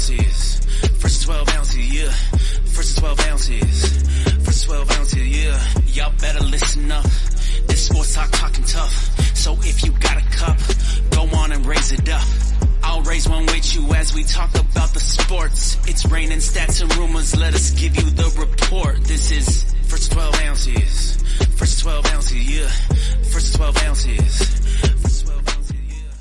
ounces. First 12 ounces, yeah. First 12 ounces. First 12 ounces, yeah. Y'all better listen up. This sports talking tough. So if you got a cup, go on and raise it up. I'll raise one with you as we talk about the sports. It's raining stats and rumors. Let us give you the report. This is First 12 ounces. First 12 ounces, yeah. First 12 ounces. First 12 ounces, yeah.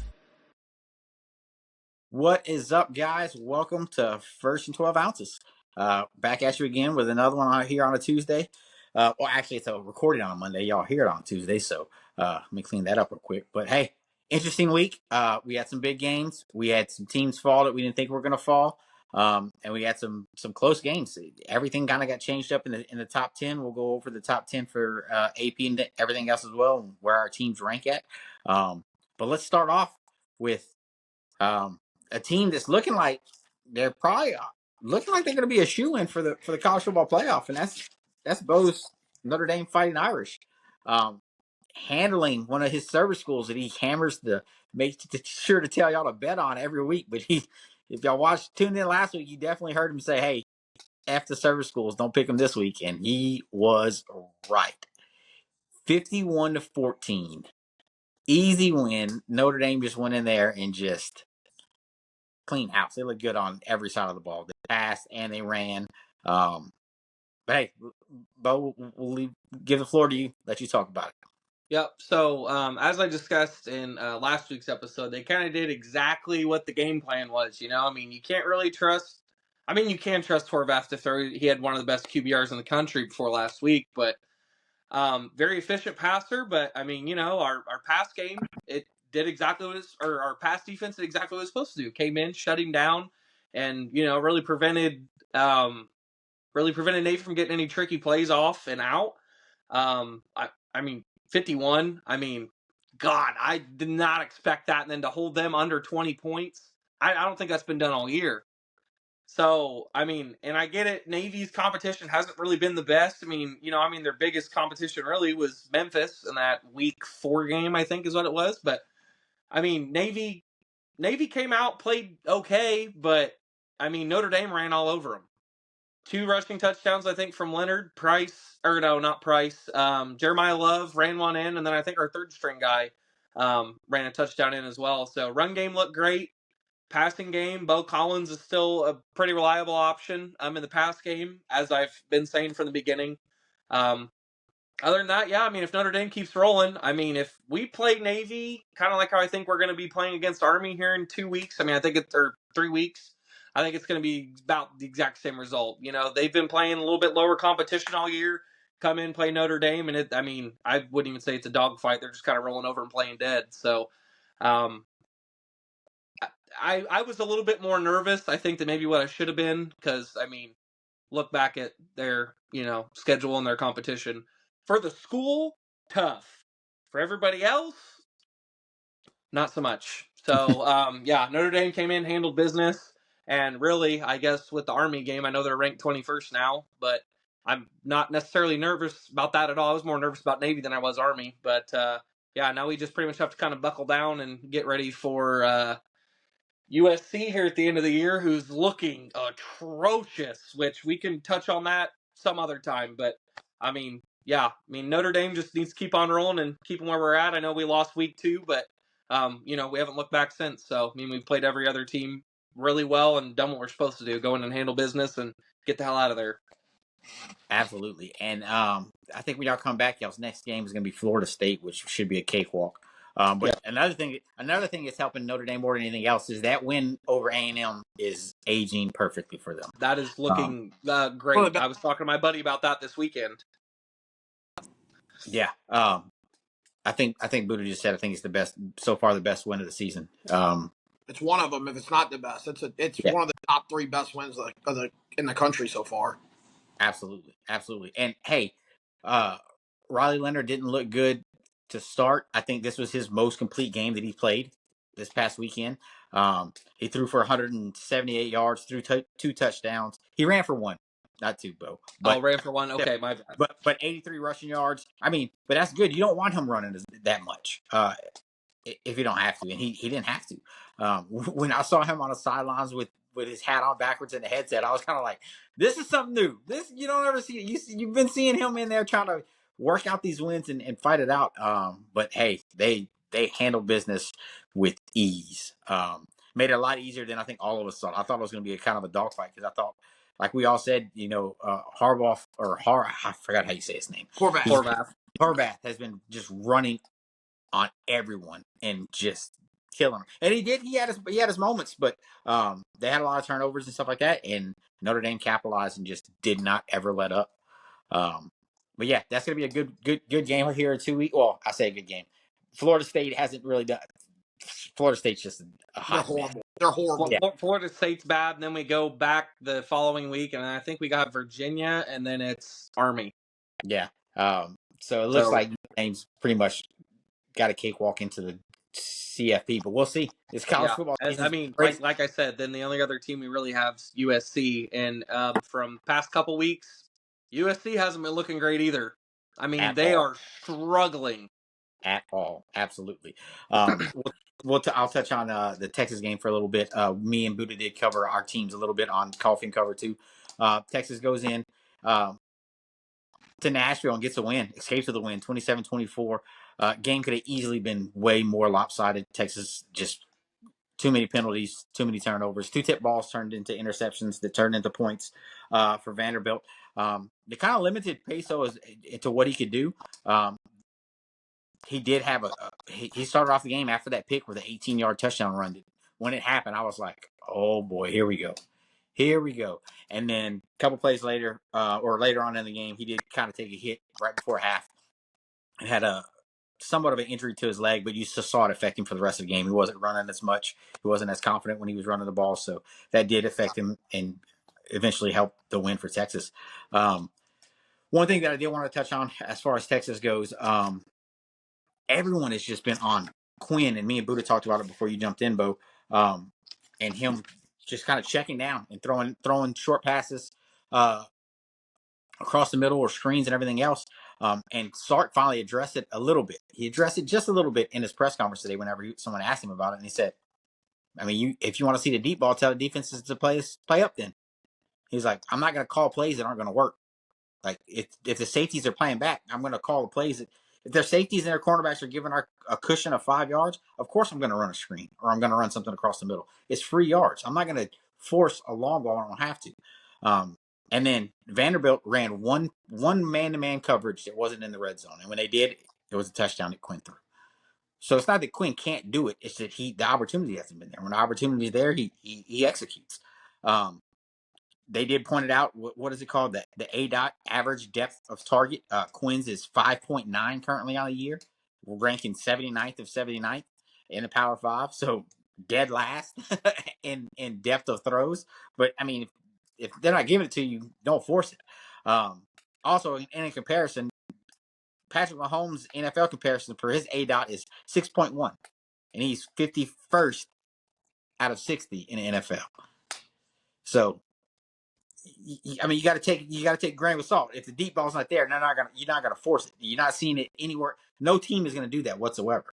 What is up, guys? Welcome to First and 12 Ounces. Back at you again with another one out here on a Tuesday. Well, actually, it's a recording on a Monday. Y'all hear it on Tuesday, so let me clean that up real quick. But hey, interesting week. We had some big games. We had some teams fall that we didn't think were going to fall, and we had some close games. Everything kind of got changed up in the top 10. We'll go over the top 10 for AP and everything else as well, and where our teams rank at. But let's start off with a team that's looking like they're probably looking like they're going to be a shoe-in for the college football playoff, and that's Bo's Notre Dame Fighting Irish, handling one of his service schools that he hammers to make sure to tell y'all to bet on every week. But if y'all tuned in last week, you definitely heard him say, "Hey, F the service schools, don't pick them this week," and he was right. 51-14, easy win. Notre Dame just went in there and just clean house. They look good on every side of the ball. They passed and they ran. But hey, Bo, we'll give the floor to you. Let you talk about it. Yep. So as I discussed in last week's episode, they kind of did exactly what the game plan was. I mean, you can't really trust. I mean, you can trust Horvath to throw. He had one of the best QBRs in the country before last week, but very efficient passer. But I mean, our pass game, it did exactly what our pass defense did exactly what it was supposed to do. Came in, shut him down, and really prevented Nate from getting any tricky plays off and out. I mean, 51. I mean, God, I did not expect that, and then to hold them under 20 points. I don't think that's been done all year. So, I mean, and I get it. Navy's competition hasn't really been the best. I mean, their biggest competition really was Memphis in that week 4 game, I think is what it was. But, I mean, Navy came out, played okay, but, I mean, Notre Dame ran all over them. 2 rushing touchdowns, I think, from Leonard Price, or no, not Price. Jeremiah Love ran one in, and then I think our third string guy ran a touchdown in as well. So run game looked great. Passing game, Bo Collins is still a pretty reliable option in the pass game, as I've been saying from the beginning. Other than that, yeah, I mean, if Notre Dame keeps rolling, I mean, if we play Navy, kind of like how I think we're going to be playing against Army here in 2 weeks, I mean, or 3 weeks, I think it's going to be about the exact same result. They've been playing a little bit lower competition all year, come in, play Notre Dame, and I wouldn't even say it's a dogfight. They're just kind of rolling over and playing dead. So, I was a little bit more nervous, I think, than maybe what I should have been, because, I mean, look back at their, schedule and their competition. For the school, tough. For everybody else, not so much. So, yeah, Notre Dame came in, handled business, and really, I guess with the Army game, I know they're ranked 21st now, but I'm not necessarily nervous about that at all. I was more nervous about Navy than I was Army, but yeah, now we just pretty much have to kind of buckle down and get ready for USC here at the end of the year, who's looking atrocious, which we can touch on that some other time. But, I mean, yeah, I mean, Notre Dame just needs to keep on rolling and keep them where we're at. I know we lost week 2, but, we haven't looked back since. So, I mean, we've played every other team really well and done what we're supposed to do, go in and handle business and get the hell out of there. Absolutely. And I think when y'all come back, y'all's next game is going to be Florida State, which should be a cakewalk. But another thing that's helping Notre Dame more than anything else is that win over A&M is aging perfectly for them. That is looking great. I was talking to my buddy about that this weekend. Yeah. I think Buddha just said, I think it's the best so far, the best win of the season. It's one of them. If it's not the best, it's one of the top 3 best wins in the country so far. Absolutely. And hey, Riley Leonard didn't look good to start. I think this was his most complete game that he played this past weekend. He threw for 178 yards, threw 2 touchdowns. He ran for 1, not 2, Bo. Ran for 1. Okay, my bad. But 83 rushing yards. I mean, but that's good. You don't want him running that much if you don't have to, and he didn't have to. When I saw him on the sidelines with with his hat on backwards in the headset. I was kind of like, this is something new. This you don't ever see. You've been seeing him in there trying to work out these wins and fight it out. But hey, they handled business with ease. Made it a lot easier than I think all of us thought. I thought it was going to be a kind of a dogfight because I thought, like we all said, Harbaugh I forgot how you say his name. Horvath has been just running on everyone and just killing him. And he had his moments, but they had a lot of turnovers and stuff like that, and Notre Dame capitalized and just did not ever let up. But yeah, that's gonna be a good game here in 2 weeks. Well, I say a good game. Florida State hasn't really done. Florida State's just a hot horrible. They're horrible. Yeah. Florida State's bad, and then we go back the following week, and I think we got Virginia, and then it's Army. Yeah. So it looks like Notre Dame's pretty much got a cakewalk into the CFP, but we'll see. It's college football. I mean, like I said, then the only other team we really have is USC, and from past couple weeks, USC hasn't been looking great either. I mean, they are struggling at all. Absolutely. I'll touch on the Texas game for a little bit. Me and Buddha did cover our teams a little bit on Coffee and Cover 2. Texas goes in to Nashville and gets a win, escapes with a win, 27-24. Game could have easily been way more lopsided. Texas just too many penalties, too many turnovers. 2 tip balls turned into interceptions that turned into points for Vanderbilt. They kind of limited Peso into what he could do. He did have he started off the game after that pick with an 18-yard touchdown run. When it happened, I was like, oh boy, here we go. And then a couple plays later, or later on in the game, he did kind of take a hit right before half and had somewhat of an injury to his leg, but you just saw it affect him for the rest of the game. He wasn't running as much. He wasn't as confident when he was running the ball. So that did affect him and eventually helped the win for Texas. One thing that I did want to touch on as far as Texas goes, everyone has just been on Quinn, and me and Buddha talked about it before you jumped in, Bo, and him just kind of checking down and throwing short passes across the middle or screens and everything else. And Sark finally addressed it a little bit. He addressed it just a little bit in his press conference today whenever someone asked him about it. And he said, I mean, if you want to see the deep ball, tell the defenses to play up then. He's like, I'm not going to call plays that aren't going to work. Like, if the safeties are playing back, I'm going to call the plays that, if their safeties and their cornerbacks are giving a cushion of 5 yards, of course I'm going to run a screen or I'm going to run something across the middle. It's 3 yards. I'm not going to force a long ball. I don't have to. And then Vanderbilt ran one man-to-man coverage that wasn't in the red zone. And when they did, it was a touchdown that Quinn threw. So it's not that Quinn can't do it. It's that the opportunity hasn't been there. When the opportunity is there, he executes. They did point it out. What is it called? The ADOT, average depth of target. Quinn's is 5.9 currently on the year. We're ranking 79th of 79th in the Power 5. So dead last in depth of throws. But, I mean, if they're not giving it to you, don't force it. Also, in comparison, Patrick Mahomes' NFL comparison for his ADOT is 6.1. And he's 51st out of 60 in the NFL. So, I mean, you got to take grain with salt. If the deep ball's not there, you're not gonna force it. You're not seeing it anywhere. No team is going to do that whatsoever.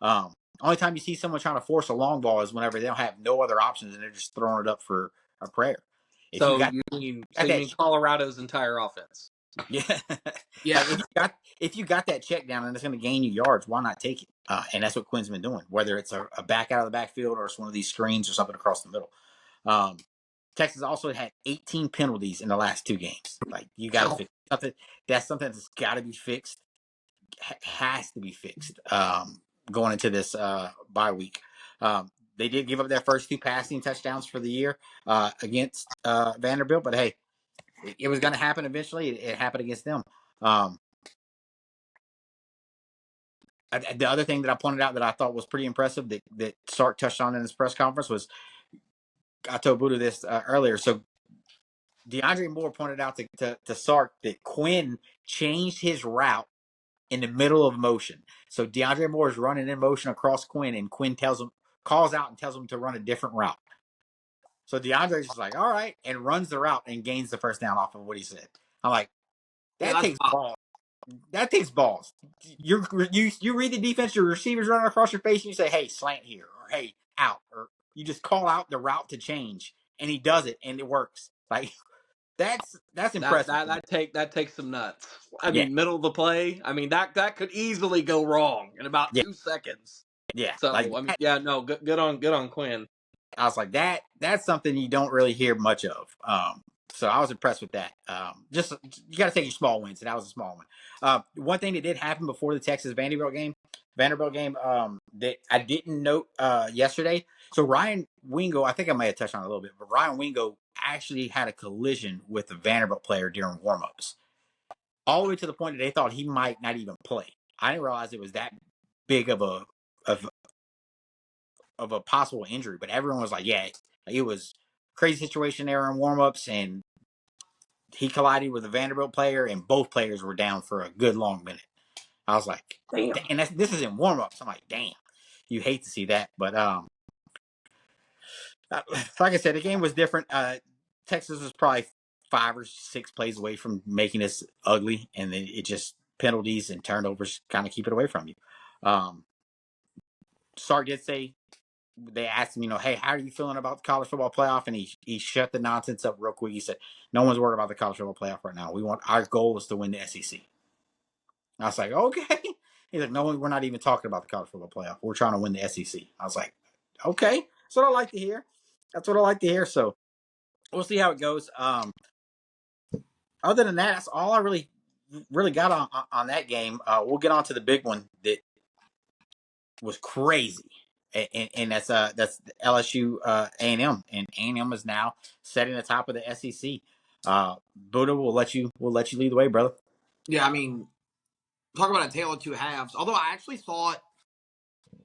Only time you see someone trying to force a long ball is whenever they don't have no other options and they're just throwing it up for a prayer. You mean Colorado's entire offense? Yeah, yeah. Like if you got that check down and it's going to gain you yards, why not take it? And that's what Quinn's been doing. Whether it's a back out of the backfield or it's one of these screens or something across the middle. Texas also had 18 penalties in the last 2 games. Like, you got to fix something. That's something that's got to be fixed. Has to be fixed going into this bye week. They did give up their first 2 passing touchdowns for the year against Vanderbilt, but hey, it was going to happen eventually. It happened against them. The other thing that I pointed out that I thought was pretty impressive that Sark touched on in his press conference was, I told Buddha this earlier. So DeAndre Moore pointed out to Sark that Quinn changed his route in the middle of motion. So DeAndre Moore is running in motion across Quinn, and Quinn calls out and tells him to run a different route. So DeAndre's just like, all right, and runs the route and gains the first down off of what he said. I'm like, that takes balls. That takes balls. You read the defense, your receivers running across your face, and you say, hey, slant here, or hey, out, or you just call out the route to change, and he does it, and it works. Like that's impressive. That takes some nuts. I Yeah, mean, middle of the play. I mean, that could easily go wrong in about yeah, 2 seconds. yeah. Like So I mean, that, yeah, no, good on Quinn. I was like that's something you don't really hear much of. So I was impressed with that. Just you got to take your small wins, and that was a small one. One thing that did happen before the Texas Vanderbilt game, that I didn't note yesterday. So Ryan Wingo, I think I may have touched on it a little bit, but Ryan Wingo actually had a collision with a Vanderbilt player during warmups, all the way to the point that they thought he might not even play. I didn't realize it was that big of a possible injury, but everyone was like, yeah, it was a crazy situation there in warmups, and he collided with a Vanderbilt player, and both players were down for a good long minute. I was like, Damn. and this is in warmups. I'm like, damn, you hate to see that, but like I said, the game was different. Texas was probably 5 or 6 plays away from making this ugly, and then it just penalties and turnovers kind of keep it away from you. Sark did say, they asked him, hey, how are you feeling about the college football playoff? And he shut the nonsense up real quick. He said, no one's worried about the college football playoff right now. Our goal is to win the SEC. I was like, okay. He's like, no, we're not even talking about the college football playoff. We're trying to win the SEC. I was like, okay. That's what I like to hear. So we'll see how it goes. Other than that, that's all I really got on that game. We'll get on to the big one that was crazy. And that's LSU A&M, and A&M is now setting the top of the SEC. Buddha, we'll let you lead the way, brother. Yeah, I mean, talk about a tale of two halves. Although I actually thought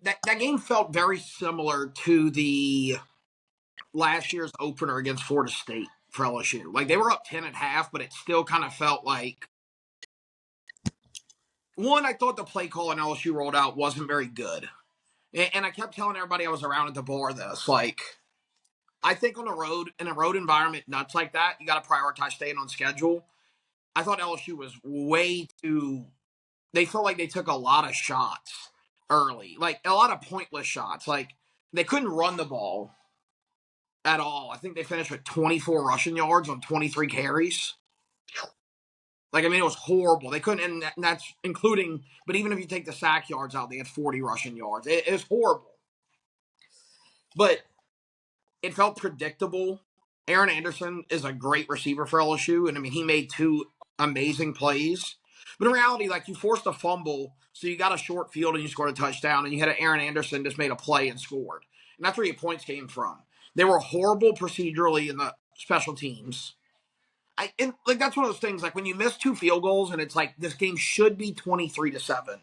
that game felt very similar to the last year's opener against Florida State for LSU. Like, they were up 10 at half, but it still kind of felt like, one, I thought the play call in LSU rolled out wasn't very good. And I kept telling everybody I was around at the bar this. Like, I think on the road, in a road environment nuts like that, you got to prioritize staying on schedule. I thought LSU was way too. They felt like they took a lot of shots early, like a lot of pointless shots. Like, they couldn't run the ball at all. I think they finished with 24 rushing yards on 23 carries. Like, I mean, it was horrible. They couldn't, and that's including, but even if you take the sack yards out, they had 40 rushing yards. It was horrible. But it felt predictable. Aaron Anderson is a great receiver for LSU, and I mean, he made 2 amazing plays. But in reality, like, you forced a fumble, so you got a short field and you scored a touchdown, and you had an Aaron Anderson just made a play and scored. And that's where your points came from. They were horrible procedurally in the special teams. And that's one of those things, like, when you miss 2 field goals and it's like this game should be 23-7.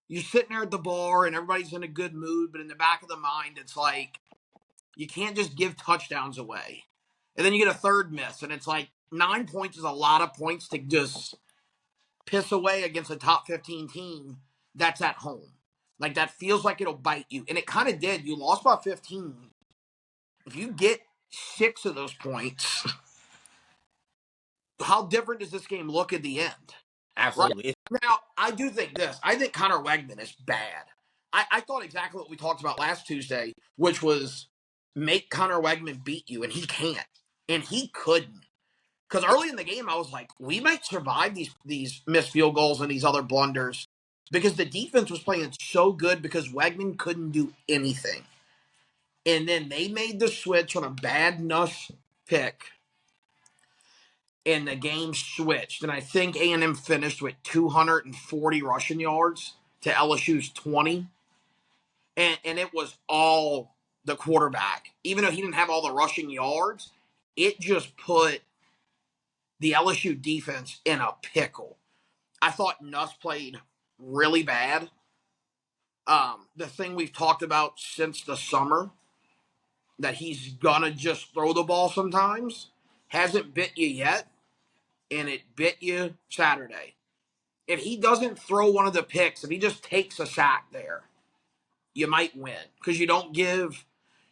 You're sitting there at the bar and everybody's in a good mood, but in the back of the mind, it's like, you can't just give touchdowns away. And then you get a third miss, and it's like 9 points is a lot of points to just piss away against a top 15 team that's at home. Like, that feels like it'll bite you. And it kind of did. You lost by 15. If you get 6 of those points, how different does this game look at the end? Absolutely. Right? Now, I do think this. I think Connor Wegman is bad. I thought exactly what we talked about last Tuesday, which was make Connor Wegman beat you, and he can't. And he couldn't. Because early in the game, I was like, we might survive these missed field goals and these other blunders because the defense was playing so good because Wegman couldn't do anything. And then they made the switch on a bad Nuss pick, and the game switched. And I think A&M finished with 240 rushing yards to LSU's 20. And it was all the quarterback. Even though he didn't have all the rushing yards, it just put the LSU defense in a pickle. I thought Nuss played really bad. The thing we've talked about since the summer, that he's gonna just throw the ball sometimes, hasn't bit you yet, and it bit you Saturday. If he doesn't throw one of the picks, if he just takes a sack there, you might win because you don't give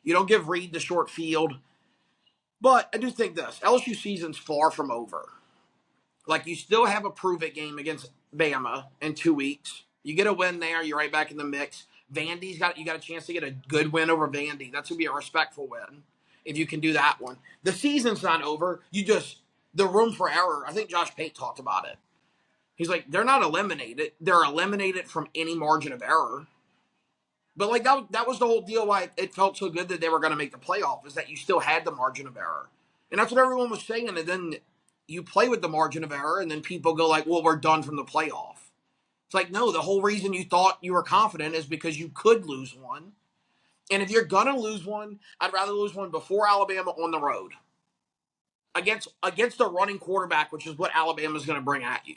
Reed the short field. But I do think this LSU season's far from over. Like, you still have a prove-it game against Bama in 2 weeks. You get a win there, you're right back in the mix. You got a chance to get a good win over Vandy. That's going to be a respectful win. if you can do that one. The season's not over. The room for error. I think Josh Pate talked about it. He's like, they're not eliminated. They're eliminated from any margin of error. But like that was the whole deal why it felt so good that they were going to make the playoff, is that you still had the margin of error. And that's what everyone was saying. And then you play with the margin of error, and then people go like, well, we're done from the playoff. It's like, no, the whole reason you thought you were confident is because you could lose one. And if you're going to lose one, I'd rather lose one before Alabama on the road against a running quarterback, which is what Alabama's going to bring at you.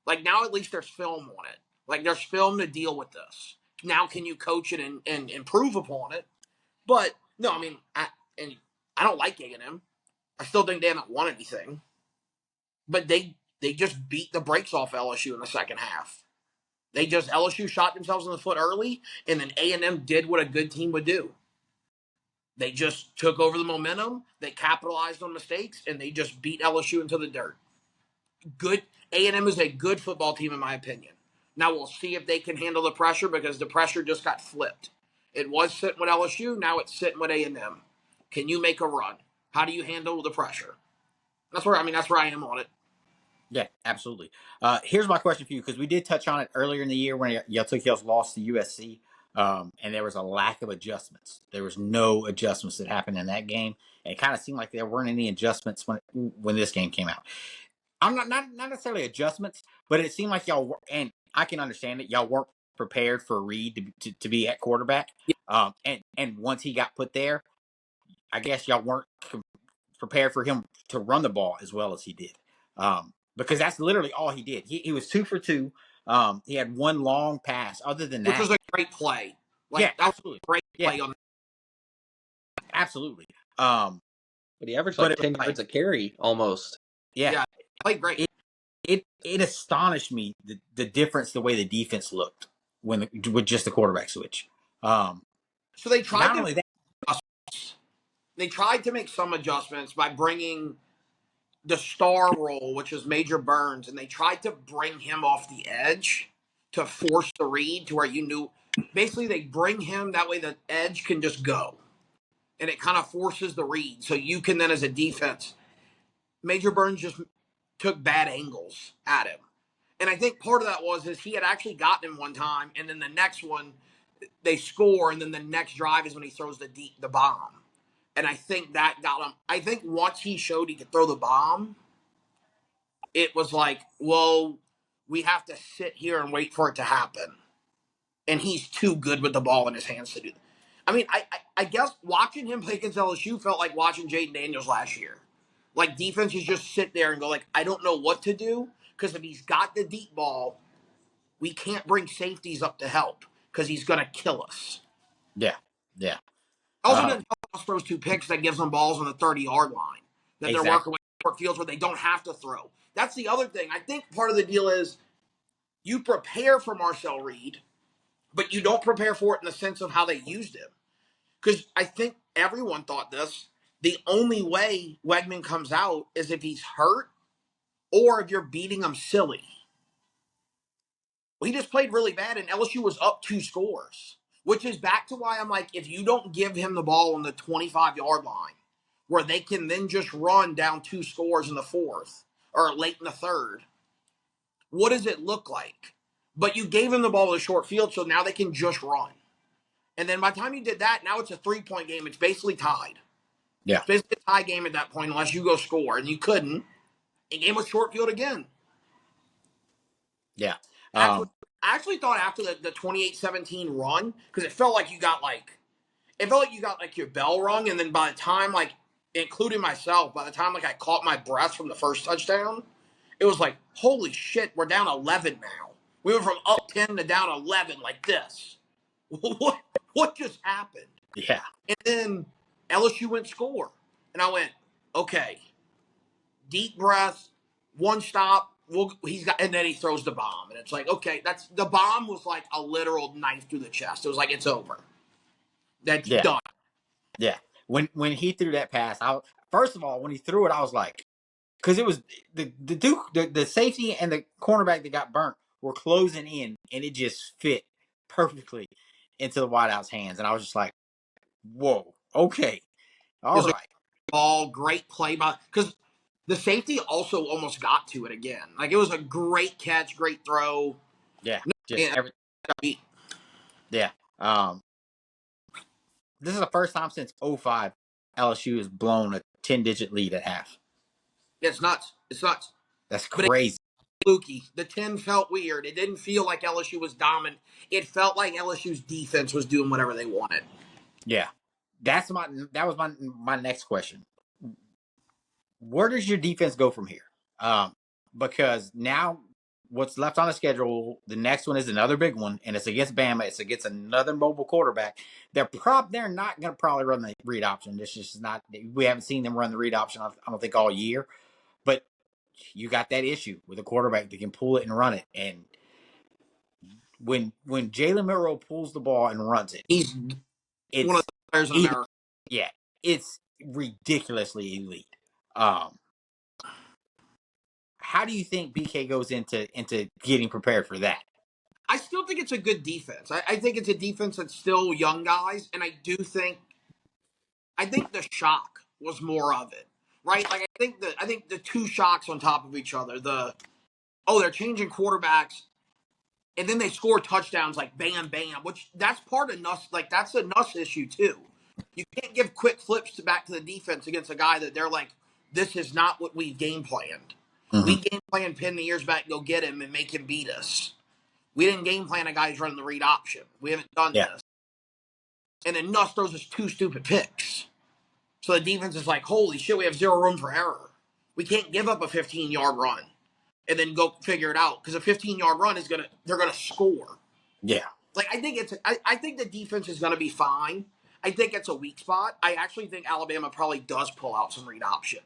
Like, now at least there's film on it. Like, there's film to deal with this. Now can you coach it and improve upon it? But, no, I mean, I don't like A&M. I still think they haven't won anything. But they just beat the brakes off LSU in the second half. LSU shot themselves in the foot early, and then A&M did what a good team would do. They just took over the momentum, they capitalized on mistakes, and they just beat LSU into the dirt. Good. A&M is a good football team, in my opinion. Now we'll see if they can handle the pressure, because the pressure just got flipped. It was sitting with LSU, now it's sitting with A&M. Can you make a run? How do you handle the pressure? That's where I am on it. Yeah, absolutely. Here's my question for you, because we did touch on it earlier in the year when y'all took y'all's loss to USC, and there was a lack of adjustments. There was no adjustments that happened in that game. And it kind of seemed like there weren't any adjustments when this game came out. I'm not necessarily adjustments, but it seemed like y'all were, and I can understand it, y'all weren't prepared for Reed to be at quarterback. And once he got put there, I guess y'all weren't prepared for him to run the ball as well as he did. Because that's literally all he did. He was 2 for 2. He had one long pass. Other than that, which was a great play. Yeah, absolutely. Great play on. Absolutely. But he averaged like 10 yards a carry almost. Yeah, played great. It astonished me the difference, the way the defense looked with just the quarterback switch. So they tried they tried to make some adjustments by bringing the star role, which is Major Burns, and they tried to bring him off the edge to force the read to where you knew. Basically, they bring him that way the edge can just go, and it kind of forces the read. So you can then, as a defense, Major Burns just took bad angles at him. And I think part of that is he had actually gotten him one time, and then the next one, they score, and then the next drive is when he throws the bomb. And I think that got him. I think once he showed he could throw the bomb, it was like, well, we have to sit here and wait for it to happen. And he's too good with the ball in his hands to do that. I mean, I guess watching him play against LSU felt like watching Jaden Daniels last year. Like, defenses just sit there and go like, I don't know what to do, because if he's got the deep ball, we can't bring safeties up to help because he's going to kill us. Yeah. Also, throws 2 picks that gives them balls on the 30-yard line that they're working with short fields where they don't have to throw. That's the other thing. I think part of the deal is you prepare for Marcel Reed, but you don't prepare for it in the sense of how they used him. Because I think everyone thought this. The only way Weigman comes out is if he's hurt or if you're beating him silly. Well, he just played really bad, and LSU was up 2 scores, which is back to why I'm like, if you don't give him the ball on the 25-yard line, where they can then just run down 2 scores in the fourth or late in the third, what does it look like? But you gave him the ball in the short field, so now they can just run. And then by the time you did that, now it's a 3-point game. It's basically tied. Yeah. It's basically a tie game at that point unless you go score, and you couldn't. And game was short field again. Yeah. I actually thought after the 28-17 run, because it felt like you got your bell rung, and then by the time, like, including myself, by the time like I caught my breath from the first touchdown, it was like, holy shit, we're down 11 now. We went from up 10 to down 11 like this. What just happened? Yeah. And then LSU went score. And I went, okay, deep breath, one stop, and then he throws the bomb. And it's like, okay, the bomb was like a literal knife through the chest. It was like, it's over. That's done. Yeah. When he threw that pass, first of all, when he threw it, I was like, because it was the safety and the cornerback that got burnt were closing in, and it just fit perfectly into the wideout's hands. And I was just like, whoa, okay. It All was a right. ball, great play by because the safety also almost got to it again. Like it was a great catch, great throw. Yeah. Just And every. Yeah. This is the first time since '05 LSU has blown a 10-digit lead at half. it's nuts. It's nuts. That's But it's crazy. fluky. The 10 felt weird. It didn't feel like LSU was dominant. It felt like LSU's defense was doing whatever they wanted. Yeah. That was my next question. Where does your defense go from here? Because now what's left on the schedule, the next one is another big one, and it's against Bama. It's against another mobile quarterback. They're not going to probably run the read option. This is not. We haven't seen them run the read option. I don't think all year, but you got that issue with a quarterback that can pull it and run it. And when Jalen Milroe pulls the ball and runs it, He's one of it's the players in America. yeah, it's ridiculously elite. Um, how do you think BK goes into getting prepared for that? I still think it's a good defense. I think it's a defense that's still young guys, and I think the shock was more of it, right? Like I think the two shocks on top of each other. They're changing quarterbacks, and then they score touchdowns like bam bam, which that's part of Nuss. Like that's a Nuss issue too. You can't give quick flips back to the defense against a guy that they're like, this is not what we game planned. Mm-hmm. We game planned pin the ears back, go get him, and make him beat us. We didn't game plan a guy who's running the read option. We haven't done this. And then Nuss throws us two stupid picks. So the defense is like, holy shit, we have zero room for error. We can't give up a 15-yard run and then go figure it out because a 15-yard run they're gonna score. Yeah. Like I think the defense is gonna be fine. I think it's a weak spot. I actually think Alabama probably does pull out some read option.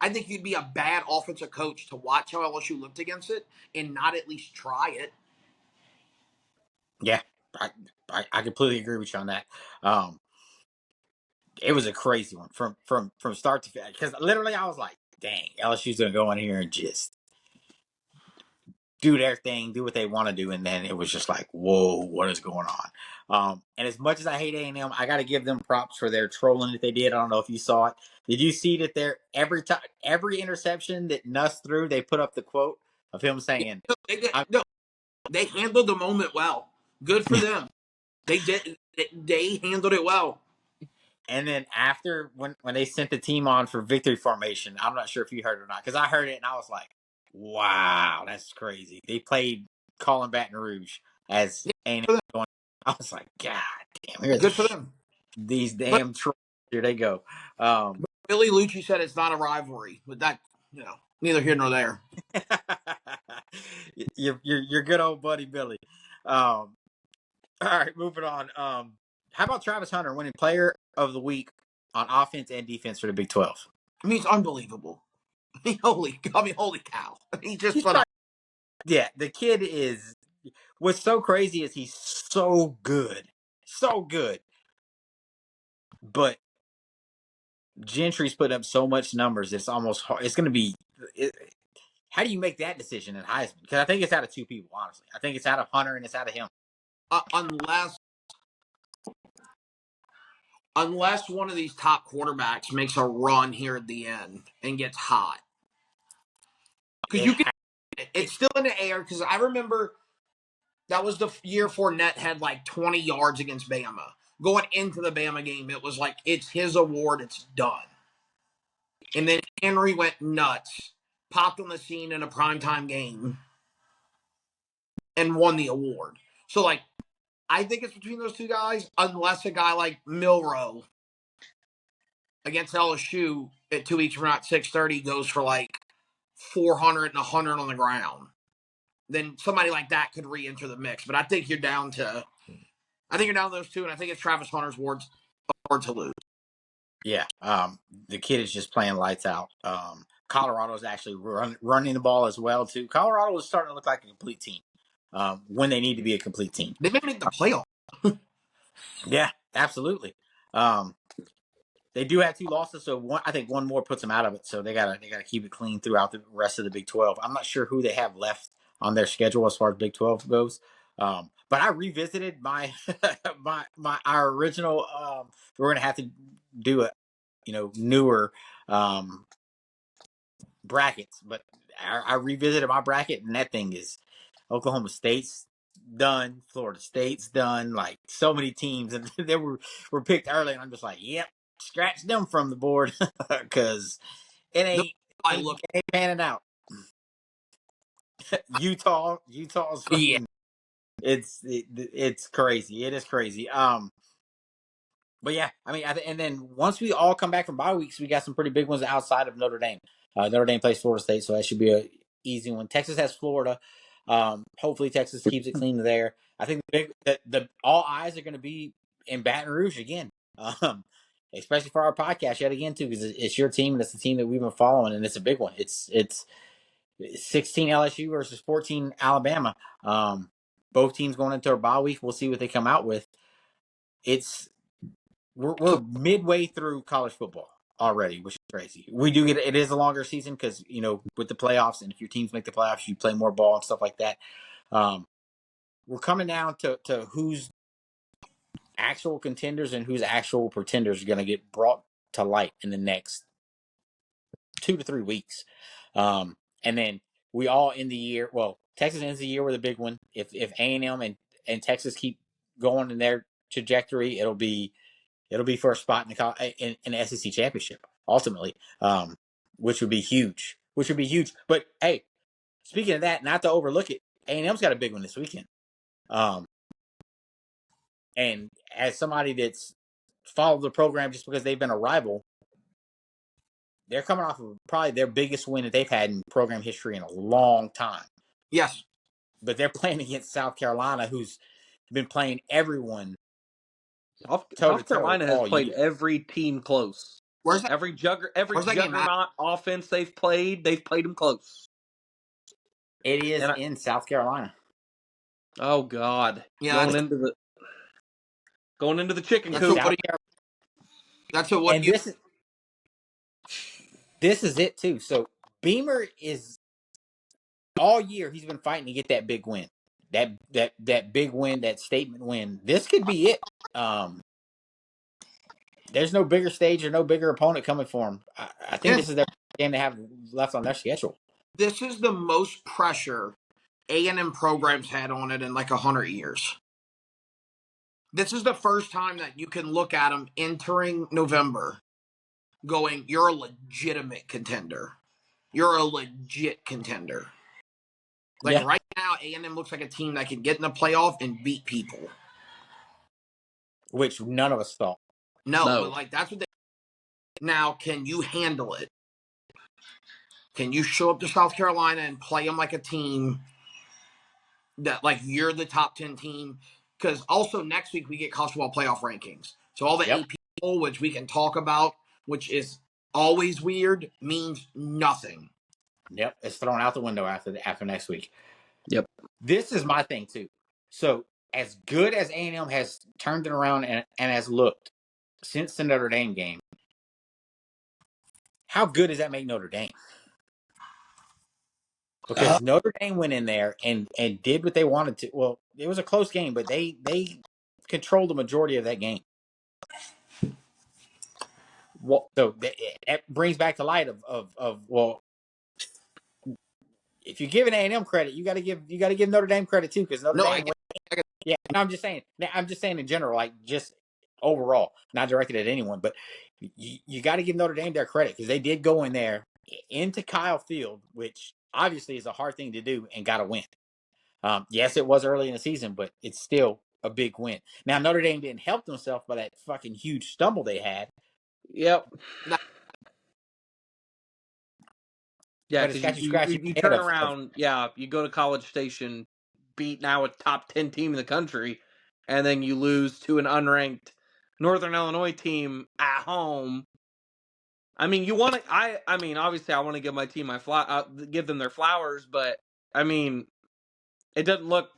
I think you'd be a bad offensive coach to watch how LSU looked against it and not at least try it. Yeah, I completely agree with you on that. It was a crazy one from start to finish because literally I was like, dang, LSU's gonna go in here and just do their thing, do what they want to do, and then it was just like, whoa, what is going on? And as much as I hate A&M, I got to give them props for their trolling that they did. I don't know if you saw it. Did you see that every interception that Nuss threw, they put up the quote of him saying, They handled the moment well. Good for them. They did. They handled it well. And then after when they sent the team on for victory formation, I'm not sure if you heard it or not because I heard it and I was like, wow, that's crazy. They played Colin Baton Rouge as A&M going. I was like, God damn, good for them. These damn trolls. Here they go. Billy Lucci said it's not a rivalry, but that neither here nor there. your good old buddy Billy. All right, moving on. How about Travis Hunter winning Player of the Week on offense and defense for the Big 12? I mean, it's unbelievable. Holy cow! He just yeah, the kid is. What's so crazy is he's so good, but Gentry's put up so much numbers. It's almost hard. It's going to be. How do you make that decision in Heisman? Because I think it's out of two people. Honestly, I think it's out of Hunter and it's out of him. Unless one of these top quarterbacks makes a run here at the end and gets hot. Because it's still in the air. Because I remember that was the year Fournette had like 20 yards against Bama. Going into the Bama game, it was like, it's his award, it's done. And then Henry went nuts, popped on the scene in a primetime game, and won the award. So, like, I think it's between those two guys, unless a guy like Milroe against LSU at 2 weeks from now at 6:30 goes for like 400 and 100 on the ground. Then somebody like that could re-enter the mix. But I think you're down to those two, and I think it's Travis Hunter's award to lose. Yeah, the kid is just playing lights out. Colorado's actually running the ball as well too. Colorado is starting to look like a complete team when they need to be a complete team. They may make the playoff. Yeah, absolutely. They do have 2 losses, so I think one more puts them out of it. So they gotta keep it clean throughout the rest of the Big 12. I'm not sure who they have left on their schedule as far as Big 12 goes. But I revisited my our original. We're gonna have to do newer brackets. But I revisited my bracket, and that thing is Oklahoma State's done, Florida State's done. Like so many teams, and they were picked early, and I'm just like, yep, scratch them from the board because it ain't panning out. Utah's Yeah. fucking. It's crazy. It is crazy. But yeah, I mean, and then once we all come back from bye weeks, we got some pretty big ones outside of Notre Dame. Notre Dame plays Florida State, so that should be a easy one. Texas has Florida. Hopefully, Texas keeps it clean there. I think the all eyes are going to be in Baton Rouge again, especially for our podcast yet again too, because it's your team and it's the team that we've been following, and it's a big one. It's 16 LSU versus 14 Alabama. Both teams going into our bye week. We'll see what they come out with. We're midway through college football already, which is crazy. We do it is a longer season because with the playoffs, and if your teams make the playoffs, you play more ball and stuff like that. We're coming down to who's actual contenders and who's actual pretenders are going to get brought to light in the next 2 to 3 weeks. And then we all end the year. Well, Texas ends the year with a big one. If A&M and Texas keep going in their trajectory, it'll be for a spot in the SEC championship ultimately, which would be huge. But hey, speaking of that, not to overlook it, A&M's got a big one this weekend. And as somebody that's followed the program just because they've been a rival, they're coming off of probably their biggest win that they've had in program history in a long time. Yes. But they're playing against South Carolina, who's been playing everyone. South Carolina has played year. Every team close. Where's that? Every juggernaut offense they've played them close. It is in South Carolina. Oh God! Yeah, going into the chicken coop. This is it too. So Beamer is all year he's been fighting to get that big win. That big win, that statement win. This could be it. There's no bigger stage or no bigger opponent coming for him. I think this is their game they have left on their schedule. This is the most pressure A&M programs had on it in like 100 years. This is the first time that you can look at them entering November going, you're a legitimate contender. You're a legit contender. Right now, A&M looks like a team that can get in the playoff and beat people. Which none of us thought. No. But that's what they... Now, can you handle it? Can you show up to South Carolina and play them like a team that, you're the top 10 team? Because also next week we get college football playoff rankings. So all the AP poll, which we can talk about, which is always weird, means nothing. Yep, it's thrown out the window after next week. Yep. This is my thing too. So as good as A&M has turned it around and has looked since the Notre Dame game, how good does that make Notre Dame? Because Notre Dame went in there and did what they wanted to. Well, it was a close game, but they controlled the majority of that game. Well, so that brings back the light of if you're giving A&M credit, you got to give Notre Dame credit too, because Notre Dame. Yeah, and I'm just saying in general, just overall, not directed at anyone, but you got to give Notre Dame their credit because they did go in there into Kyle Field, which obviously is a hard thing to do, and got a win. Yes, it was early in the season, but it's still a big win. Now Notre Dame didn't help themselves by that fucking huge stumble they had. Yep. Yeah, because you turn around, you go to College Station, beat now a top 10 team in the country, and then you lose to an unranked Northern Illinois team at home. I mean, obviously I want to give my team give them their flowers, but I mean, it doesn't look.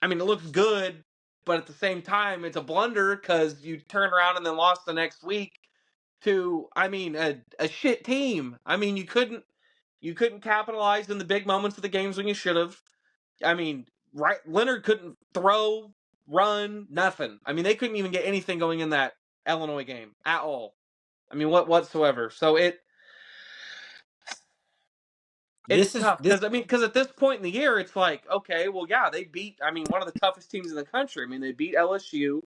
I mean, it looks good, but at the same time, it's a blunder because you turn around and then lost the next week to, a shit team. I mean, you couldn't capitalize in the big moments of the games when you should have. I mean, Leonard couldn't throw, run, nothing. I mean, they couldn't even get anything going in that Illinois game at all. I mean, whatsoever. So it's tough this. because at this point in the year, it's like, okay, well, yeah, they beat. I mean, one of the toughest teams in the country. I mean, they beat LSU.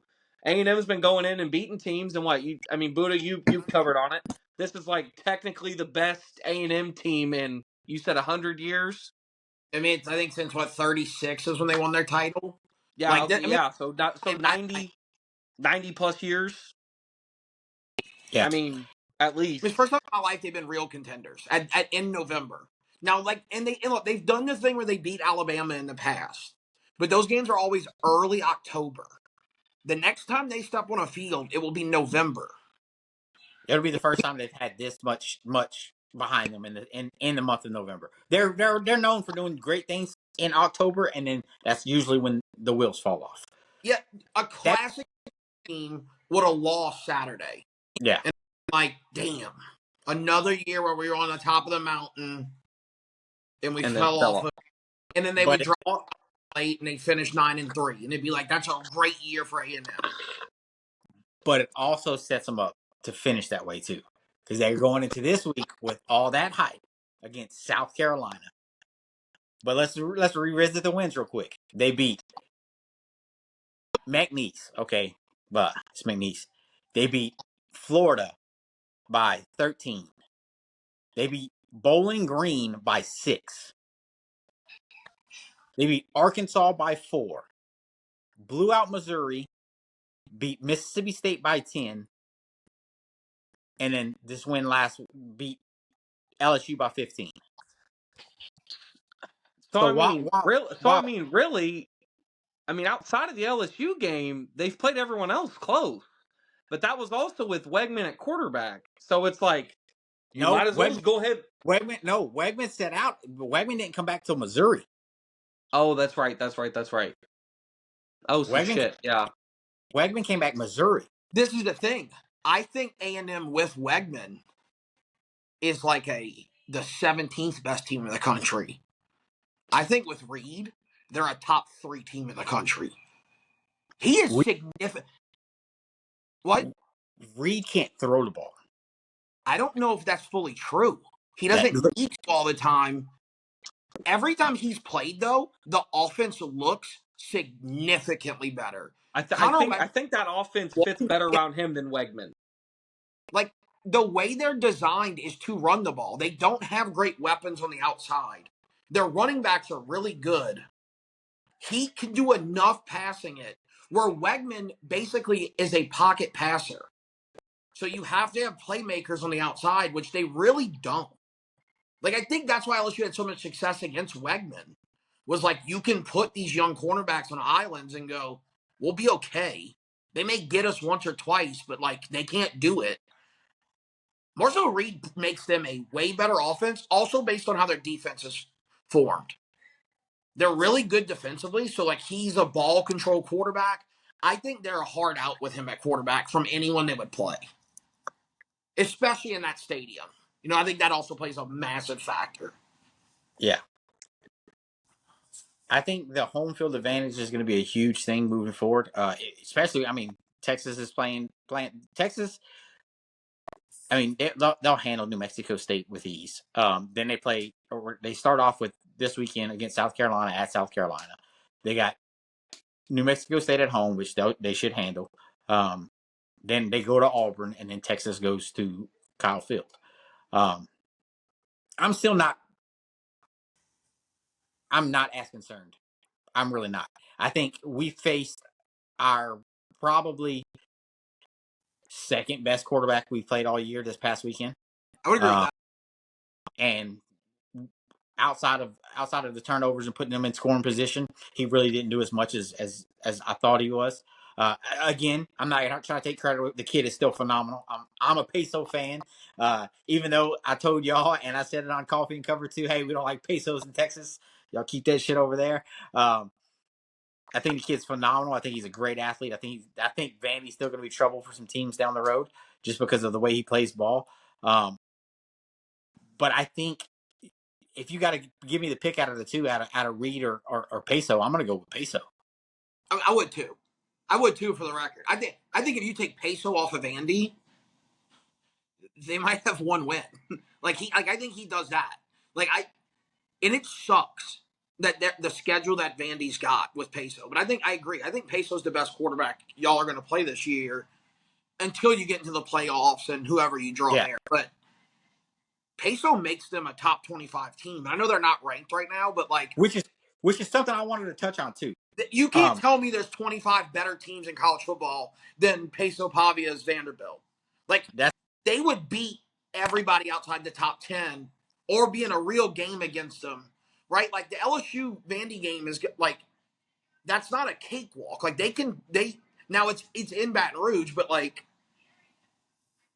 A&M's been going in and beating teams, and Buddha, you've covered on it. This is like technically the best A&M team in, you said, 100 years. I mean, I think since 36 is when they won their title. Yeah, Like, okay, I mean, yeah. So 90 plus years. Yeah. I mean, at least. It's the first time in my life they've been real contenders in November. Now, like, and look, they've done the thing where they beat Alabama in the past, but those games are always early October. The next time they step on a field, it will be November. It'll be the first time they've had this much behind them in the month of November. They're known for doing great things in October, and then that's usually when the wheels fall off. Yeah, a classic team would have lost Saturday. Yeah. And like, damn, another year where we were on the top of the mountain and we fell off. And then they would draw late and they finished 9-3, and they'd be like, "That's a great year for A&M." But it also sets them up to finish that way too, because they're going into this week with all that hype against South Carolina. But let's revisit the wins real quick. They beat McNeese, okay, but it's McNeese. They beat Florida by 13. They beat Bowling Green by 6. They beat Arkansas by 4. Blew out Missouri. Beat Mississippi State by 10. And then this win beat LSU by 15. Really, outside of the LSU game, they've played everyone else close. But that was also with Wegman at quarterback. So it's like, might as well just go ahead. Wegman set out. Wegman didn't come back till Missouri. Oh, that's right. Oh, shit, yeah. Wegman came back Missouri. This is the thing. I think A&M with Wegman is like the 17th best team in the country. I think with Reed, they're a top 3 team in the country. He is significant. What? Reed can't throw the ball. I don't know if that's fully true. He doesn't need to all the time. Every time he's played, though, the offense looks significantly better. I think that offense fits better around him than Wegman. Like, the way they're designed is to run the ball. They don't have great weapons on the outside. Their running backs are really good. He can do enough passing it where Wegman basically is a pocket passer. So you have to have playmakers on the outside, which they really don't. Like, I think that's why LSU had so much success against Wegman. Was like, you can put these young cornerbacks on islands and go, we'll be okay. They may get us once or twice, but, like, they can't do it. Marcel Reed makes them a way better offense, also based on how their defense is formed. They're really good defensively, so, like, he's a ball control quarterback. I think they're a hard out with him at quarterback from anyone they would play, especially in that stadium. You know, I think that also plays a massive factor. Yeah. I think the home field advantage is going to be a huge thing moving forward. Especially, Texas is playing Texas. They'll handle New Mexico State with ease. Then they start off with this weekend against South Carolina at South Carolina. They got New Mexico State at home, which they should handle. Then they go to Auburn, and then Texas goes to Kyle Field. I'm not as concerned. I'm really not. I think we faced our probably second best quarterback we played all year this past weekend. I would agree with that. And outside of the turnovers and putting them in scoring position, he really didn't do as much as I thought he was. Again, I'm not trying to take credit. The kid is still phenomenal. I'm a Peso fan, even though I told y'all and I said it on Coffee and Cover too. Hey, we don't like pesos in Texas. Y'all keep that shit over there. I think the kid's phenomenal. I think he's a great athlete. I think Vandy's still going to be trouble for some teams down the road just because of the way he plays ball. But I think if you got to give me the pick out of the two, out of Reed or Peso, I'm going to go with Peso. I would too. I would too, for the record. I think if you take Peso off of Vandy, they might have one win. I think he does that. And it sucks that the schedule that Vandy's got with Peso. But I agree. I think Peso's the best quarterback y'all are going to play this year until you get into the playoffs and whoever you draw there. But Peso makes them a top 25 team. I know they're not ranked right now, but which is something I wanted to touch on too. You can't tell me there's 25 better teams in college football than Peso Pavia's Vanderbilt. They would beat everybody outside the top 10 or be in a real game against them, right? Like the LSU Vandy game is that's not a cakewalk. Now it's in Baton Rouge, but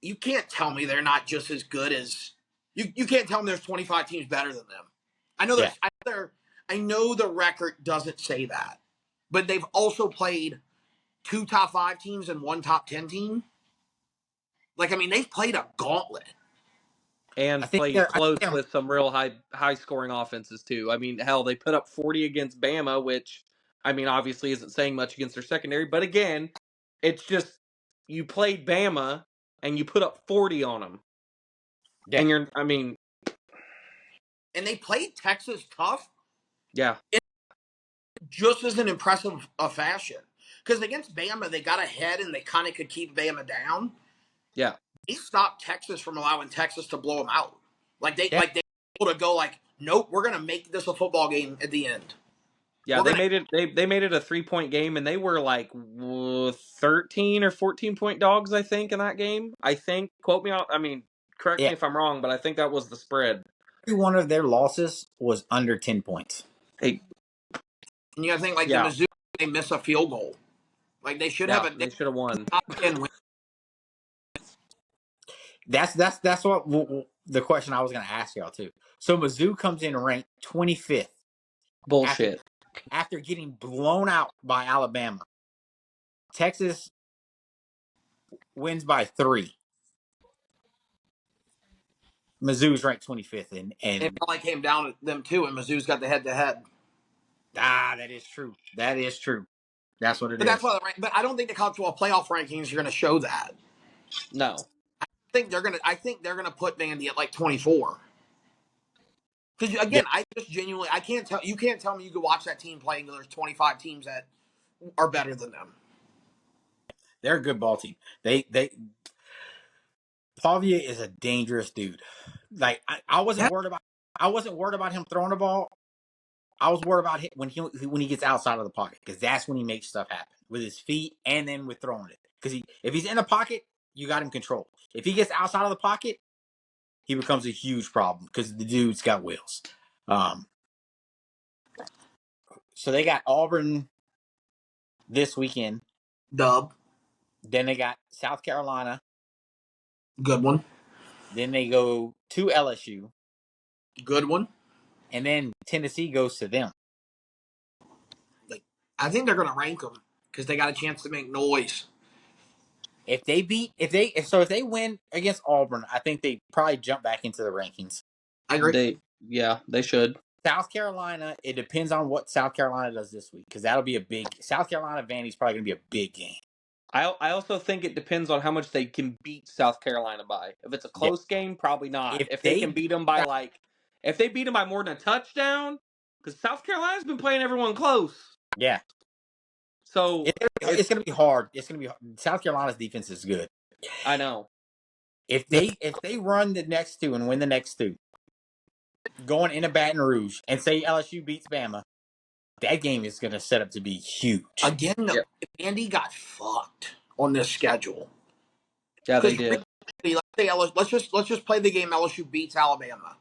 you can't tell me they're not just as good as you can't tell me there's 25 teams better than them. I know I know the record doesn't say that, but they've also played 2 top 5 teams and 1 top 10 team. They've played a gauntlet. And played close with some real high scoring offenses too. I mean, hell, they put up 40 against Bama, which obviously isn't saying much against their secondary. But again, it's just you played Bama and you put up 40 on them. Yeah. And and they played Texas tough. Yeah. Just as an impressive fashion. Because against Bama, they got ahead and they kind of could keep Bama down. Yeah. They stopped Texas from allowing Texas to blow them out. They were able to go nope, we're gonna make this a football game at the end. Yeah, they made it a 3-point game, and they were 13 or 14-point dogs, I think, in that game. I think, quote me out. Correct me if I'm wrong, but I think that was the spread. Every one of their losses was under 10 points. Hey, and you gotta think the Mizzou, they miss a field goal. They should have they should have won. Top 10 win. That's what the question I was going to ask y'all too. So Mizzou comes in ranked 25th. Bullshit. After getting blown out by Alabama. Texas wins by 3. Mizzou's ranked 25th, and it probably came down to them too. And Mizzou's got the head-to-head. That is true. That is true. That's what it is. That's why. But I don't think the college football playoff rankings are going to show that. No. I think they're gonna put Vandy at 24. Because again, I just genuinely you can't tell me you could watch that team play and there's 25 teams that are better than them. They're a good ball team. Pavia is a dangerous dude. I wasn't worried about him throwing the ball. I was worried about him when he gets outside of the pocket, because that's when he makes stuff happen with his feet and then with throwing it. Because if he's in the pocket, you got him controlled. If he gets outside of the pocket, he becomes a huge problem because the dude's got wheels. So they got Auburn this weekend. Dub. Then they got South Carolina. Good one. Then they go to LSU. Good one. And then Tennessee goes to them. I think they're going to rank them because they got a chance to make noise. If they win against Auburn, I think they probably jump back into the rankings. I agree. They should. South Carolina, it depends on what South Carolina does this week, because that'll be a big South Carolina Vandy's probably going to be a big game. I also think it depends on how much they can beat South Carolina by. If it's a close game, probably not. If they can beat them by if they beat them by more than a touchdown, because South Carolina's been playing everyone close. Yeah. So it's going to be hard. It's going to be South Carolina's defense is good. I know. If they run the next 2 and win the next 2, going into Baton Rouge, and say LSU beats Bama, that game is going to set up to be huge. Again, Vandy got fucked on this schedule. Yeah, they did. Let's just play the game. LSU beats Alabama.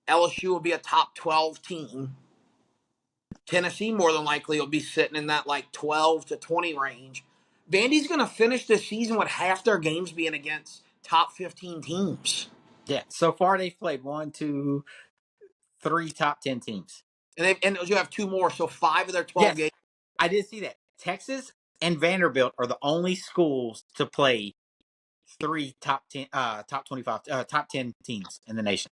LSU will be a top 12 team. Tennessee more than likely will be sitting in that 12 to 20 range. Vandy's going to finish this season with half their games being against top 15 teams. Yeah, so far they've played 1, 2, 3 top 10 teams. And you have 2 more, so 5 of their 12 games. I did see that. Texas and Vanderbilt are the only schools to play 3 top 10, top 25, top 10 teams in the nation.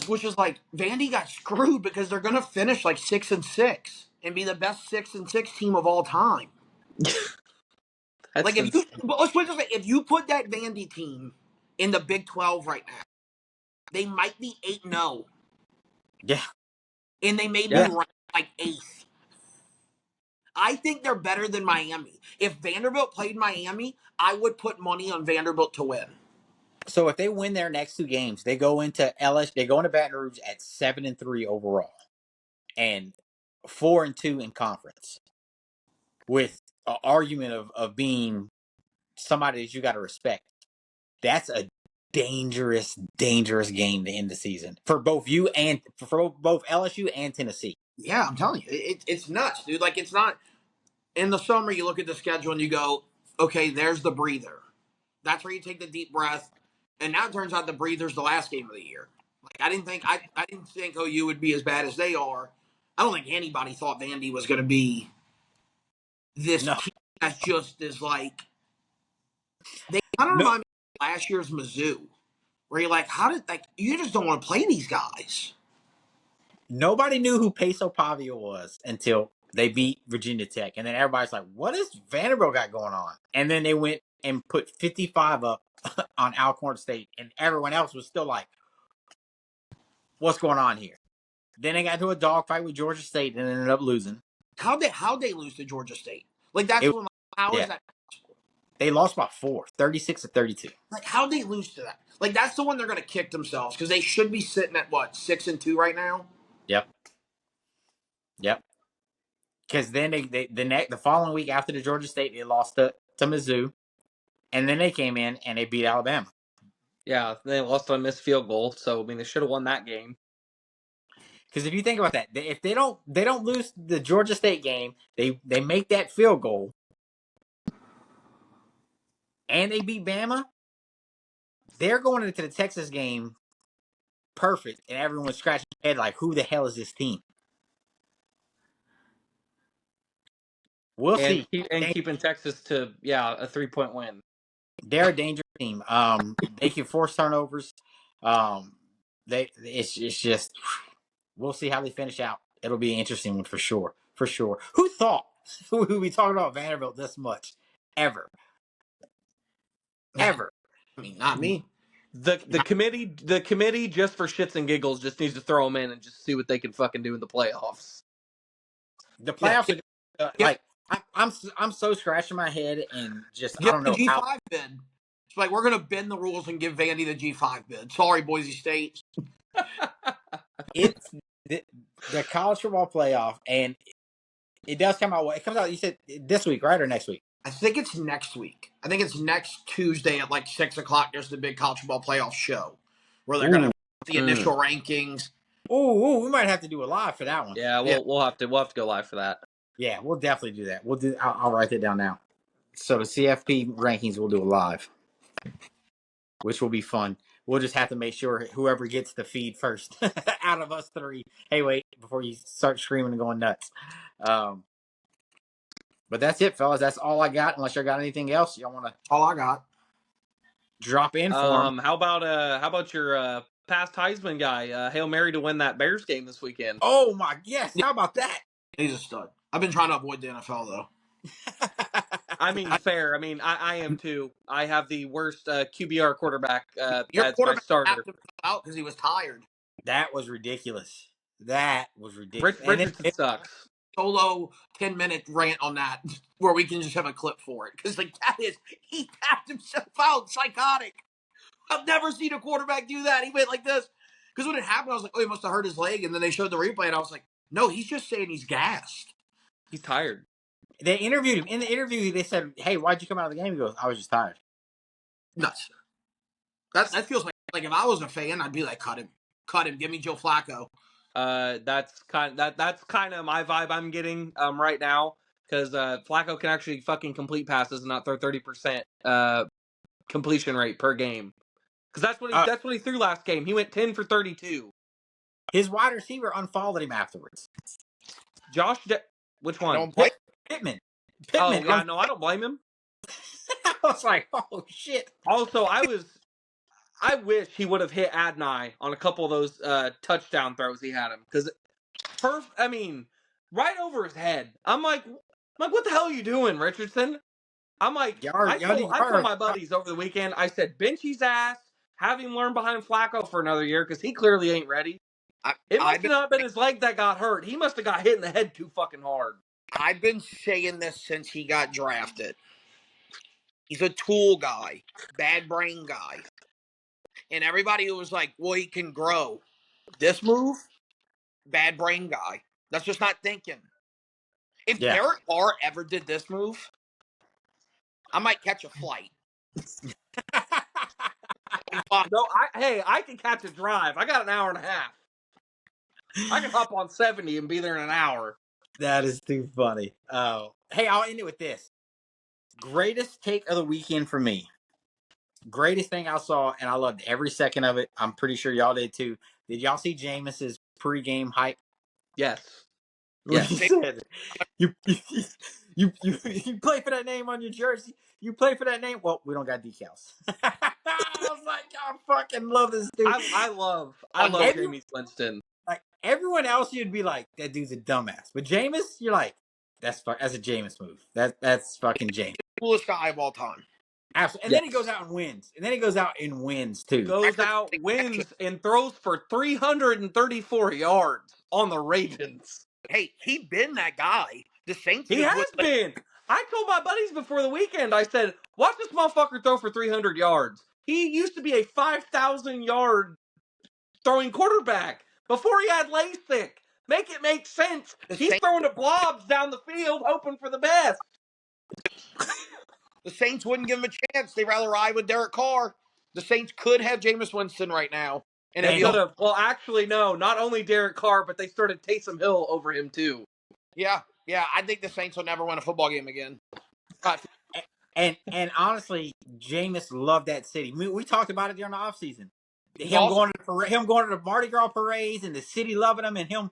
Which is Vandy got screwed because they're going to finish 6-6 and be the best 6-6 team of all time. That's Like let's put it this way, if you put that Vandy team in the Big 12 right now, they might be 8-0. Yeah. And they may be Yeah. ranked like 8th. I think they're better than Miami. If Vanderbilt played Miami, I would put money on Vanderbilt to win. So if they win their next 2 games, they go into LSU. They go into Baton Rouge at 7-3 overall, and 4-2 in conference, with an argument of being somebody that you got to respect. That's a dangerous game to end the season for both you and for both LSU and Tennessee. Yeah, I'm telling you, it's nuts, dude. Like, it's not. In the summer, you look at the schedule and you go, okay, there's the breather. That's where you take the deep breath. And now it turns out the breather's the last game of the year. Like, I didn't think OU would be as bad as they are. I don't think anybody thought Vandy was going to be this No. team that's just as like. They kind of remind me of last year's Mizzou, where you're like, you just don't want to play these guys. Nobody knew who Peso Pavia was until they beat Virginia Tech. And then everybody's like, what is Vanderbilt got going on? And then they went and put 55 up on Alcorn State. And everyone else was still like, what's going on here? Then they got into a dogfight with Georgia State and ended up losing. How'd they lose to Georgia State? Like, that's what. How is that possible? They lost by 4, 36-32. Like, how'd they lose to that? Like, that's the one they're going to kick themselves because they should be sitting at, 6-2 right now? Yep. Because then the following week after the Georgia State, they lost to Mizzou. And then they came in and they beat Alabama. Yeah, they lost on a missed field goal. So, I mean, they should have won that game. Because if you think about that, if they don't lose the Georgia State game, they make that field goal, and they beat Bama, they're going into the Texas game perfect, and everyone's scratching their head like, who the hell is this team? We'll see. Keeping Texas to, a 3-point win. They're a dangerous team. They can force turnovers. It's just, we'll see how they finish out. It'll be an interesting one for sure. Who thought we would be talking about Vanderbilt this much? Ever. I mean, not me. The committee just for shits and giggles just needs to throw them in and just see what they can fucking do in the playoffs. The playoffs are like, I'm so scratching my head and just I don't know the G5 how. bid. It's like, we're gonna bend the rules and give Vandy the G5 bid. Sorry, Boise State. It's the college football playoff, and it does come out. It comes out. You said this week, right, or next week? I think it's next week. I think it's next Tuesday at 6:00. There's the big college football playoff show where they're gonna the initial rankings. Ooh, we might have to do a live for that one. Yeah, we'll have to go live for that. Yeah, we'll definitely do that. I'll write that down now. So the CFP rankings, we'll do a live, which will be fun. We'll just have to make sure whoever gets the feed first out of us 3. Hey, wait, before you start screaming and going nuts. But that's it, fellas. That's all I got. Unless y'all got anything else y'all want to. All I got. Drop in for them. How about your past Heisman guy, Hail Mary to win that Bears game this weekend? Oh my, yes. How about that? He's a stud. I've been trying to avoid the NFL though. I mean, fair. I mean, I am too. I have the worst QBR quarterback Your as my starter. Out because he was tired. That was ridiculous. Richardson sucks. Solo 10-minute rant on that where we can just have a clip for it because he tapped himself out, psychotic. I've never seen a quarterback do that. He went like this because when it happened, I was like, oh, he must have hurt his leg, and then they showed the replay, and I was like, no, he's just saying he's gassed. He's tired. They interviewed him. In the interview, they said, hey, why'd you come out of the game? He goes, I was just tired. Nuts. That feels like if I was a fan, I'd be like, cut him, give me Joe Flacco. That's kind of my vibe I'm getting right now because Flacco can actually fucking complete passes and not throw 30% completion rate per game. Because that's what he threw last game. He went 10 for 32. His wide receiver unfollowed him afterwards. Which one? Pittman. Oh yeah, no, I don't blame him. I was like, oh shit. Also, I wish he would have hit Adnai on a couple of those touchdown throws he had him because, right over his head. I'm like, what the hell are you doing, Richardson? I'm like, I told my buddies over the weekend, I said, bench his ass, have him learn behind Flacco for another year because he clearly ain't ready. It must have not been his leg that got hurt. He must have got hit in the head too fucking hard. I've been saying this since he got drafted. He's a tool guy, bad brain guy. And everybody was like, well, he can grow. This move, bad brain guy. That's just not thinking. If Derek Carr ever did this move, I might catch a flight. No, I can catch a drive. I got an hour and a half. I can hop on 70 and be there in an hour. That is too funny. Hey, I'll end it with this. Greatest take of the weekend for me. Greatest thing I saw, and I loved every second of it. I'm pretty sure y'all did too. Did y'all see Jameis's pregame hype? Yes. Yes. He said, you play for that name on your jersey. You play for that name. Well, we don't got decals. I was like, I fucking love this dude. I love Jameis Winston. Like everyone else, you'd be like, that dude's a dumbass. But Jameis, you're like, that's a Jameis move. That's fucking Jameis. Coolest guy of all time. Absolutely. And then he goes out and wins. And then he goes out and wins too. Goes out, wins, and throws for 334 yards on the Ravens. Hey, he been that guy. The Saints. He has been. I told my buddies before the weekend, I said, watch this motherfucker throw for 300 yards. He used to be a 5,000-yard throwing quarterback before he had LASIK. Make it make sense. He's throwing to blobs down the field, hoping for the best. The Saints wouldn't give him a chance. They'd rather ride with Derek Carr. The Saints could have Jameis Winston right now. And they could have. Well, actually, no. Not only Derek Carr, but they started Taysom Hill over him, too. Yeah. I think the Saints will never win a football game again. And honestly, Jameis loved that city. We talked about it during the offseason. Him going to the Mardi Gras parades and the city loving him, and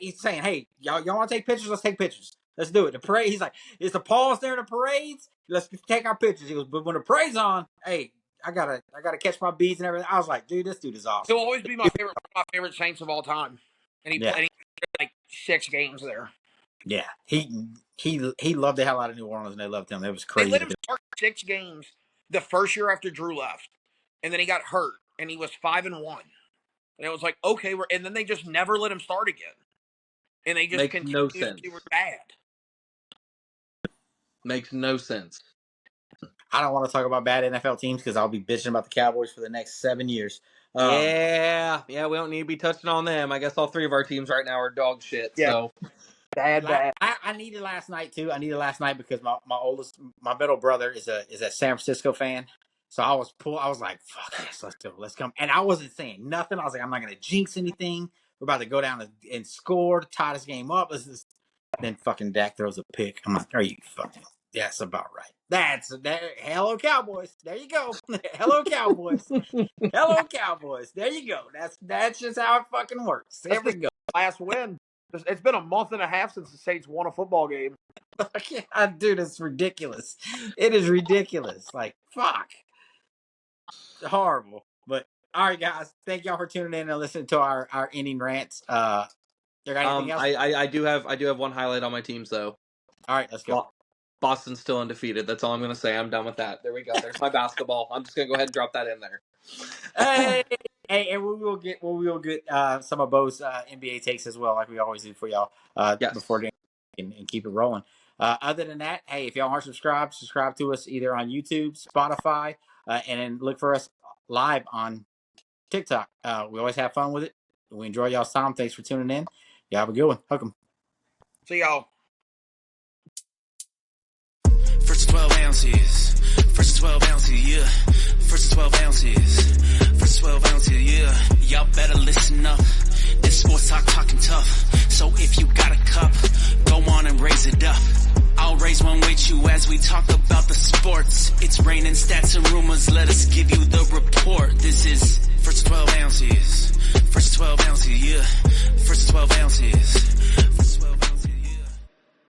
he's saying, hey, y'all want to take pictures? Let's take pictures. Let's do it. The parade, he's like, it's the pause there in the parades. Let's take our pictures. He goes, but when the parade's on, hey, I gotta catch my beats and everything. I was like, dude, this dude is awesome. He'll always be my favorite Saints of all time. And he played like 6 games there. Yeah, he loved the hell out of New Orleans, and they loved him. It was crazy. They let him start 6 games the first year after Drew left, and then he got hurt, and he was 5-1. And it was like, okay, and then they just never let him start again, and they just continued to be bad. Makes no sense. I don't want to talk about bad NFL teams because I'll be bitching about the Cowboys for the next 7 years. Yeah, we don't need to be touching on them. I guess all 3 of our teams right now are dog shit. Yeah. So. Bad. I needed last night too. I needed last night because my middle brother is a San Francisco fan. So I was like, fuck yes, let's go. Let's come. And I wasn't saying nothing. I was like, I'm not gonna jinx anything. We're about to go down and score to tie this game up. Then fucking Dak throws a pick. I'm like, are you fucking? That's about right. Hello Cowboys. There you go. Hello Cowboys. Hello Cowboys. There you go. That's just how it fucking works. There we go. Last win. It's been a month and a half since the Saints won a football game. Dude, it's ridiculous. It is ridiculous. Like, fuck. It's horrible. But, all right, guys. Thank y'all for tuning in and listening to our ending rants. There got anything else? I do have one highlight on my teams, though. All right, let's go. Boston's still undefeated. That's all I'm going to say. I'm done with that. There we go. There's my basketball. I'm just going to go ahead and drop that in there. Hey, and we will get some of Bo's NBA takes as well, like we always do for y'all before the game and keep it rolling. Other than that, hey, if y'all aren't subscribed, subscribe to us either on YouTube, Spotify, and then look for us live on TikTok. We always have fun with it. We enjoy y'all's time. Thanks for tuning in. Y'all have a good one. Hook 'em. See y'all. First 12 ounces. First 12 ounces, yeah. First 12 ounces. First 12 ounces, yeah. Y'all better listen up. This sports talking tough. So if you got a cup, go on and raise it up. I'll raise one with you as we talk about the sports. It's raining stats and rumors. Let us give you the report. This is First 12 ounces. First 12 ounces, yeah. First 12 ounces.